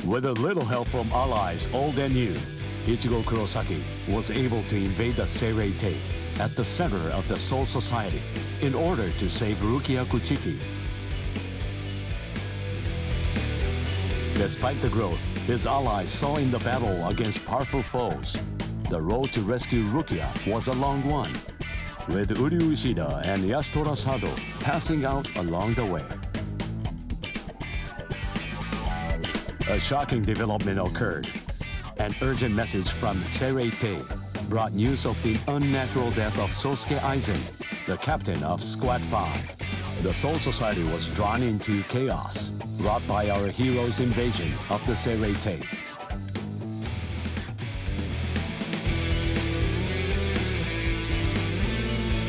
With a little help from allies old and new, Ichigo Kurosaki was able to invade the Seirei-tei at the center of the Soul Society in order to save Rukia Kuchiki. Despite the growth his allies saw in the battle against powerful foes, the road to rescue Rukia was a long one, with Uryu Ishida and Yasutora Sado passing out along the way. A shocking development occurred. An urgent message from Seirei-tei brought news of the unnatural death of Sosuke Aizen, the captain of Squad 5. The Soul Society was drawn into chaos wrought by our hero's invasion of the Seirei-tei.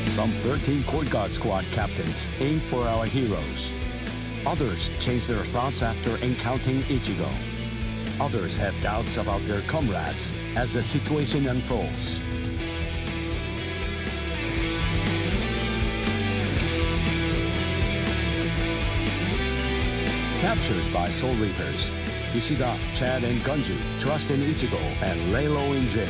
Some 13 Court Guard Squad captains aimed for our heroes. Others changed their thoughts after encountering Ichigo. Others have doubts about their comrades as the situation unfolds. Captured by Soul Reapers, Ishida, Chad, and Gunju trust in Ichigo and lay low in jail.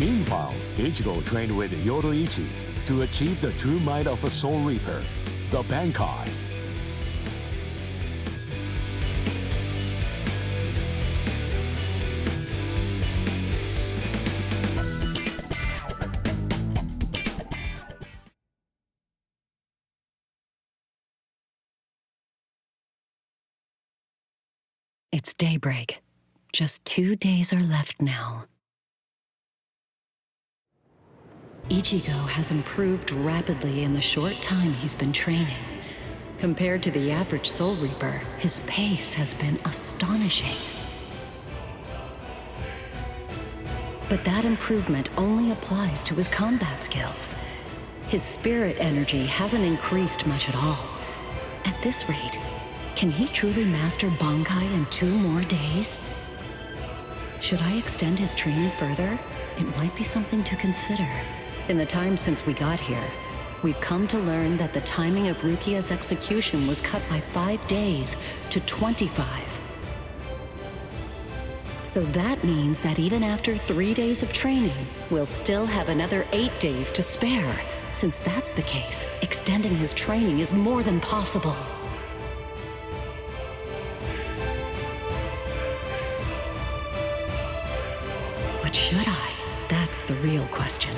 Meanwhile, Ichigo trained with Yoruichi to achieve the true might of a Soul Reaper, the Bankai. It's daybreak. Just 2 days are left now. Ichigo has improved rapidly in the short time he's been training. Compared to the average Soul Reaper, his pace has been astonishing. But that improvement only applies to his combat skills. His spirit energy hasn't increased much at all. At this rate, can he truly master Bankai in 2 more days? Should I extend his training further? It might be something to consider. In the time since we got here, we've come to learn that the timing of Rukia's execution was cut by 5 days to 25. So that means that even after 3 days of training, we'll still have another 8 days to spare. Since that's the case, extending his training is more than possible. But should I? That's the real question.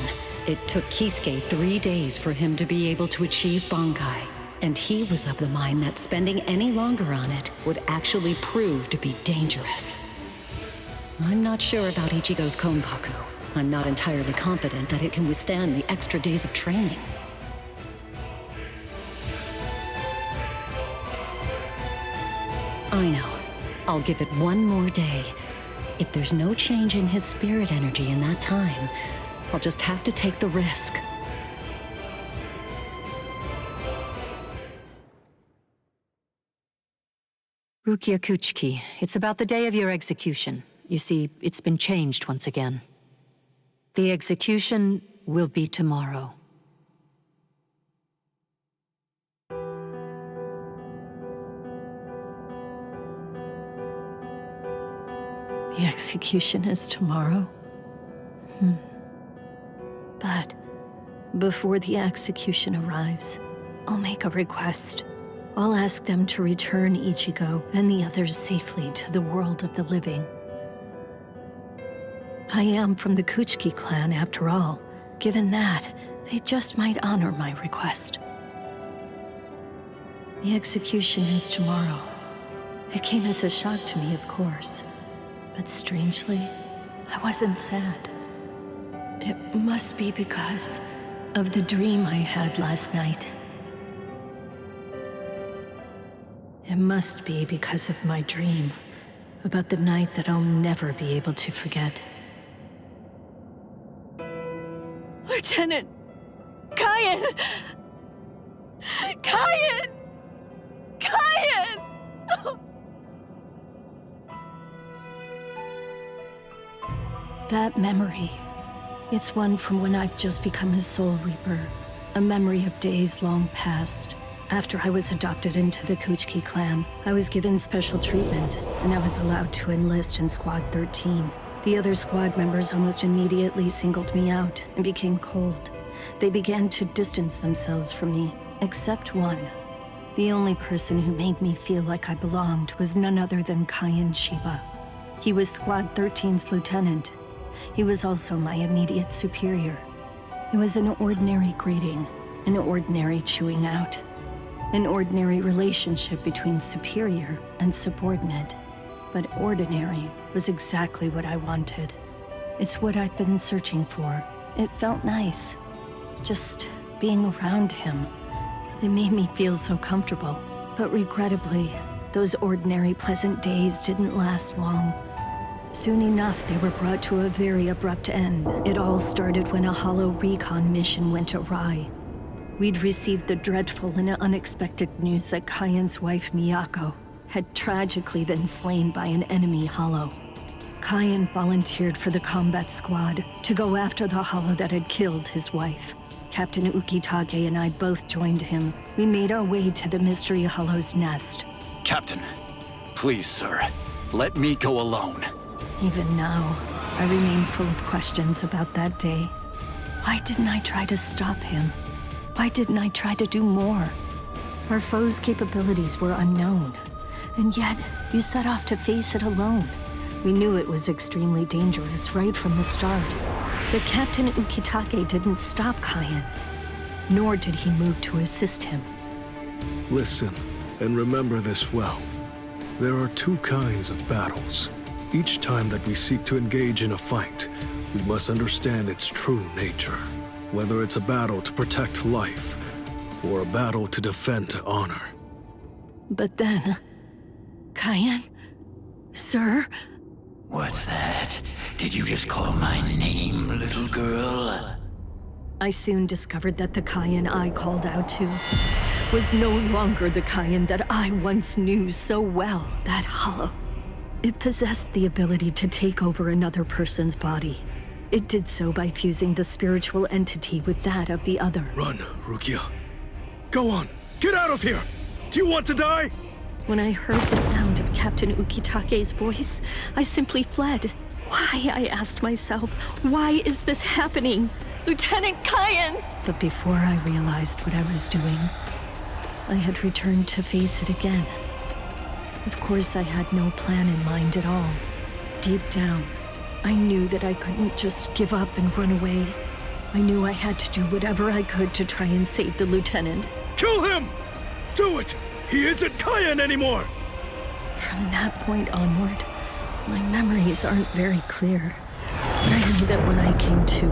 It took Kisuke 3 days for him to be able to achieve Bankai, and he was of the mind that spending any longer on it would actually prove to be dangerous. I'm not sure about Ichigo's Konpaku. I'm not entirely confident that it can withstand the extra days of training. I know. I'll give it 1 more day. If there's no change in his spirit energy in that time, I'll just have to take the risk. Rukia Kuchiki, it's about the day of your execution. You see, it's been changed once again. The execution will be tomorrow. The execution is tomorrow? But before the execution arrives, I'll make a request. I'll ask them to return Ichigo and the others safely to the world of the living. I am from the Kuchiki clan after all. Given that, they just might honor my request. The execution is tomorrow. It came as a shock to me, of course. But strangely, I wasn't sad. It must be because of the dream I had last night. It must be because of my dream about the night that I'll never be able to forget. Lieutenant! Kyan! Kyan! Kyan! That memory. It's one from when I've just become a Soul Reaper. A memory of days long past. After I was adopted into the Kuchki clan, I was given special treatment, and I was allowed to enlist in Squad 13. The other squad members almost immediately singled me out and became cold. They began to distance themselves from me, except one. The only person who made me feel like I belonged was none other than Kayan Shiba. He was Squad 13's lieutenant. He was also my immediate superior. It was an ordinary greeting, an ordinary chewing out, an ordinary relationship between superior and subordinate. But ordinary was exactly what I wanted. It's what I'd been searching for. It felt nice, just being around him. It made me feel so comfortable. But regrettably, those ordinary pleasant days didn't last long. Soon enough, they were brought to a very abrupt end. It all started when a hollow recon mission went awry. We'd received the dreadful and unexpected news that Kayan's wife, Miyako, had tragically been slain by an enemy hollow. Kayan volunteered for the combat squad to go after the hollow that had killed his wife. Captain Ukitake and I both joined him. We made our way to the mystery hollow's nest. Captain, please, sir, let me go alone. Even now, I remain full of questions about that day. Why didn't I try to stop him? Why didn't I try to do more? Our foe's capabilities were unknown, and yet you set off to face it alone. We knew it was extremely dangerous right from the start. But Captain Ukitake didn't stop Kayan, nor did he move to assist him. Listen, and remember this well. There are two kinds of battles. Each time that we seek to engage in a fight, we must understand its true nature. Whether it's a battle to protect life, or a battle to defend honor. But then, Kayan? Sir? What's that? Did you just call my name, little girl? I soon discovered that the Kayan I called out to was no longer the Kayan that I once knew so well, that hollow. It possessed the ability to take over another person's body. It did so by fusing the spiritual entity with that of the other. Run, Rukia. Go on, get out of here! Do you want to die? When I heard the sound of Captain Ukitake's voice, I simply fled. Why, I asked myself, why is this happening? Lieutenant Kayan! But before I realized what I was doing, I had returned to face it again. Of course, I had no plan in mind at all. Deep down, I knew that I couldn't just give up and run away. I knew I had to do whatever I could to try and save the lieutenant. Kill him! Do it! He isn't Kayan anymore! From that point onward, my memories aren't very clear. But I knew that when I came to,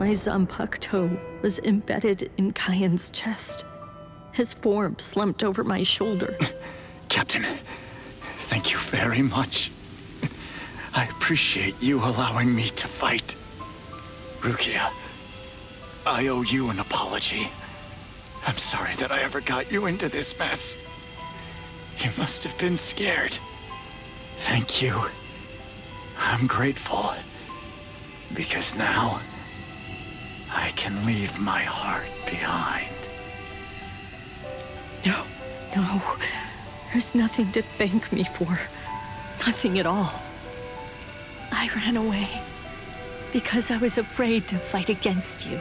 my Zanpak toe was embedded in Kayan's chest. His form slumped over my shoulder. Captain, thank you very much. I appreciate you allowing me to fight. Rukia, I owe you an apology. I'm sorry that I ever got you into this mess. You must have been scared. Thank you. I'm grateful. Because now, I can leave my heart behind. No. There's nothing to thank me for. Nothing at all. I ran away because I was afraid to fight against you.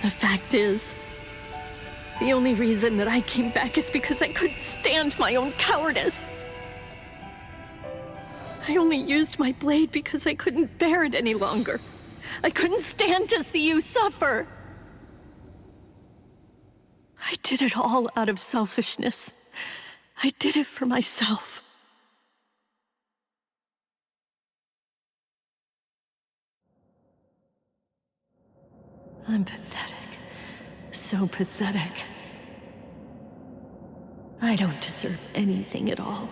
The fact is, the only reason that I came back is because I couldn't stand my own cowardice. I only used my blade because I couldn't bear it any longer. I couldn't stand to see you suffer. I did it all out of selfishness. I did it for myself. I'm pathetic. So pathetic. I don't deserve anything at all.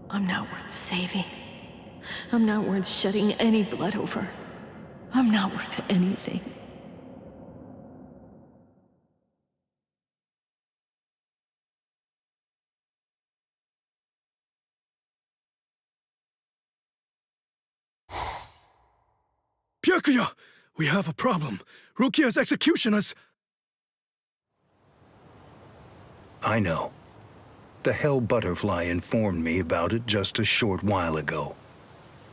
I'm not worth saving. I'm not worth shedding any blood over. I'm not worth anything. Byakuya! We have a problem. Rukia's executioners... I know. The Hell Butterfly informed me about it just a short while ago.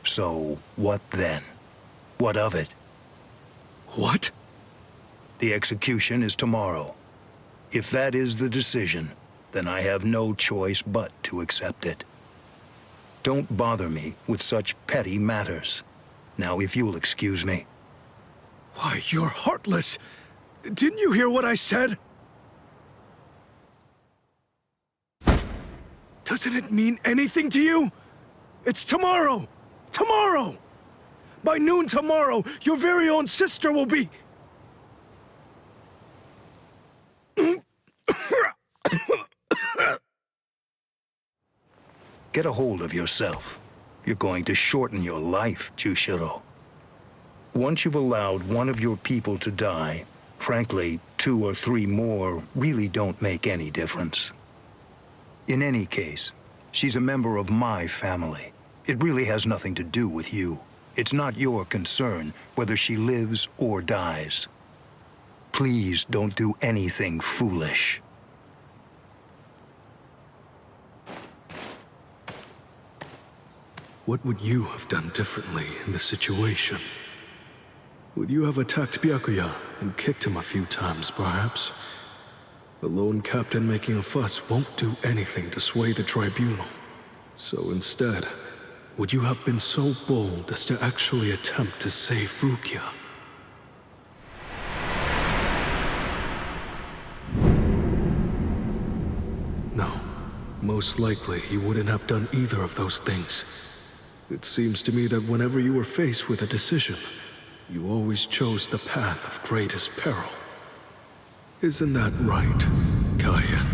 So, what then? What of it? What? The execution is tomorrow. If that is the decision, then I have no choice but to accept it. Don't bother me with such petty matters. Now, if you'll excuse me. Why, you're heartless! Didn't you hear what I said? Doesn't it mean anything to you? It's tomorrow! Tomorrow! By noon tomorrow, your very own sister will be... Get a hold of yourself. You're going to shorten your life, Jushiro. Once you've allowed one of your people to die, frankly, 2 or 3 more really don't make any difference. In any case, she's a member of my family. It really has nothing to do with you. It's not your concern whether she lives or dies. Please don't do anything foolish. What would you have done differently in this situation? Would you have attacked Byakuya and kicked him a few times, perhaps? The lone captain making a fuss won't do anything to sway the tribunal. So instead, would you have been so bold as to actually attempt to save Rukia? No, most likely you wouldn't have done either of those things. It seems to me that whenever you were faced with a decision, you always chose the path of greatest peril. Isn't that right, Kaien?